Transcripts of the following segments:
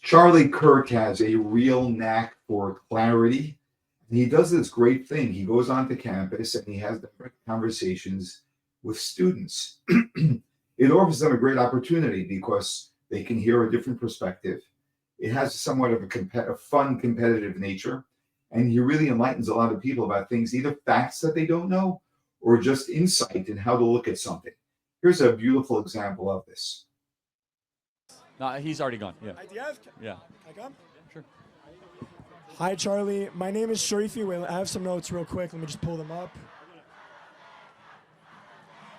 Charlie Kirk has a real knack for clarity. And he does this great thing. He goes onto campus and he has different conversations with students. It offers them a great opportunity because they can hear a different perspective. It has somewhat of a fun, competitive nature. And he really enlightens a lot of people about things, either facts that they don't know or just insight in how to look at something. Here's a beautiful example of this. No, he's already gone. Yeah. Yeah. I come? Sure. Hi, Charlie. My name is Sharifi. Wait, I have some notes real quick. Let me just pull them up.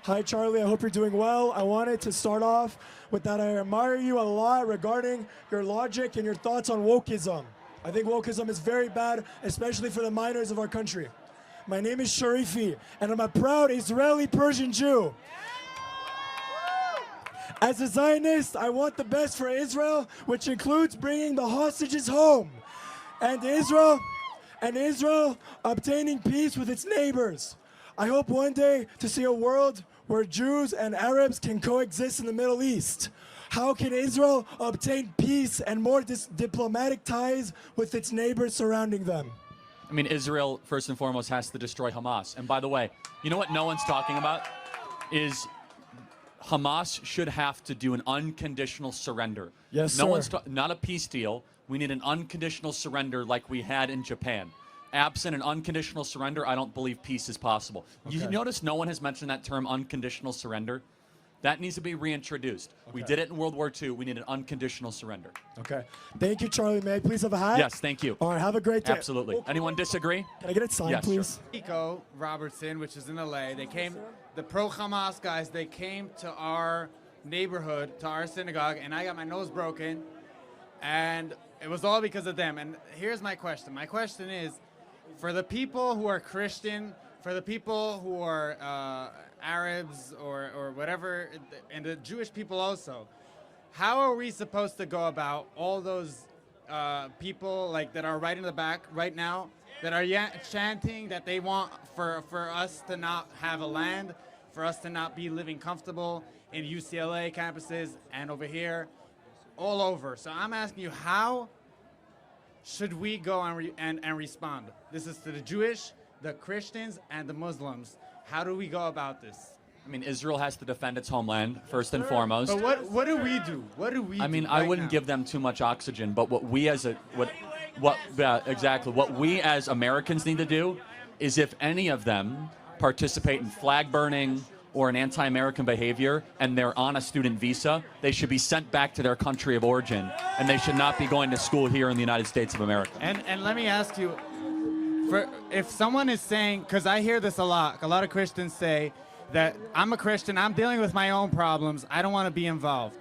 Hi, Charlie. I hope you're doing well. I wanted to start off with that I admire you a lot regarding your logic and your thoughts on wokeism. I think wokeism is very bad, especially for the minors of our country. My name is Sharifi, and I'm a proud Israeli Persian Jew. As a Zionist, I want the best for Israel, which includes bringing the hostages home, and Israel obtaining peace with its neighbors. I hope one day to see a world where Jews and Arabs can coexist in the Middle East. How can Israel obtain peace and more diplomatic ties with its neighbors surrounding them? I mean, Israel, first and foremost, has to destroy Hamas. And by the way, you know what no one's talking about is Hamas should have to do an unconditional surrender. Yes, no sir. one's not a peace deal. We need an unconditional surrender like we had in Japan. Absent an unconditional surrender, I don't believe peace is possible. Okay. You notice no one has mentioned that term unconditional surrender? That needs to be reintroduced. Okay. We did it in World War II. We need an unconditional surrender. Okay. Thank you, Charlie. May I please have a hat? Yes, thank you. All right, have a great day. Absolutely. Anyone disagree? Can I get it signed, yes, please? Sure. Nico Robertson, which is in LA, they came, the pro-Hamas guys, they came to our neighborhood, to our synagogue, and I got my nose broken, and it was all because of them. And here's my question. My question is, for the people who are Christian, for the people who are Arabs or whatever, and the Jewish people also, how are we supposed to go about all those people like that are right in the back right now that are chanting that they want for us to not have a land, for us to not be living comfortable in UCLA campuses and over here, all over. So I'm asking you, how should we go and respond? This is to the Jewish, the Christians, and the Muslims. How do we go about this? I mean, Israel has to defend its homeland, first and foremost. But what do we do? What do we do? I mean, right I wouldn't now? give them too much oxygen, but what we as what we as Americans need to do is, if any of them participate in flag burning or an anti-American behavior and they're on a student visa, they should be sent back to their country of origin, and they should not be going to school here in the United States of America. And let me ask you, if someone is saying, because I hear this a lot of Christians say that I'm a Christian, I'm dealing with my own problems, I don't want to be involved.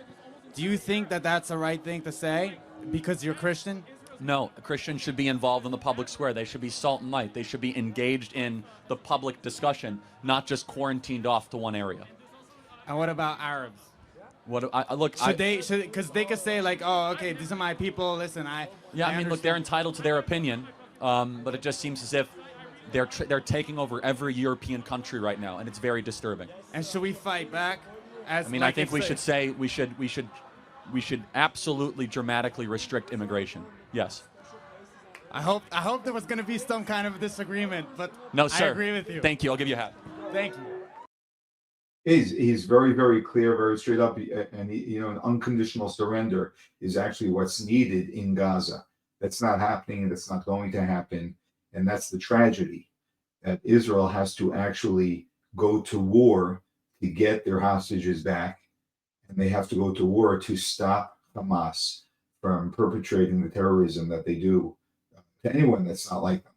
Do you think that that's the right thing to say because you're Christian? No, Christians should be involved in the public square. They should be salt and light. They should be engaged in the public discussion, not just quarantined off to one area. And what about Arabs? Because they could say like, oh, okay, these are my people. Listen, I mean, look, they're entitled to their opinion, but it just seems as if they're taking over every European country right now, and it's very disturbing. And should we fight back? I think we should absolutely dramatically restrict immigration. Yes. I hope there was going to be some kind of disagreement, but no, sir. I agree with you. Thank you. I'll give you a hat. Thank you. He's very, very clear, very straight up, and an unconditional surrender is actually what's needed in Gaza. That's not happening. That's not going to happen, and that's the tragedy, that Israel has to actually go to war to get their hostages back, and they have to go to war to stop Hamas from perpetrating the terrorism that they do to anyone that's not like them.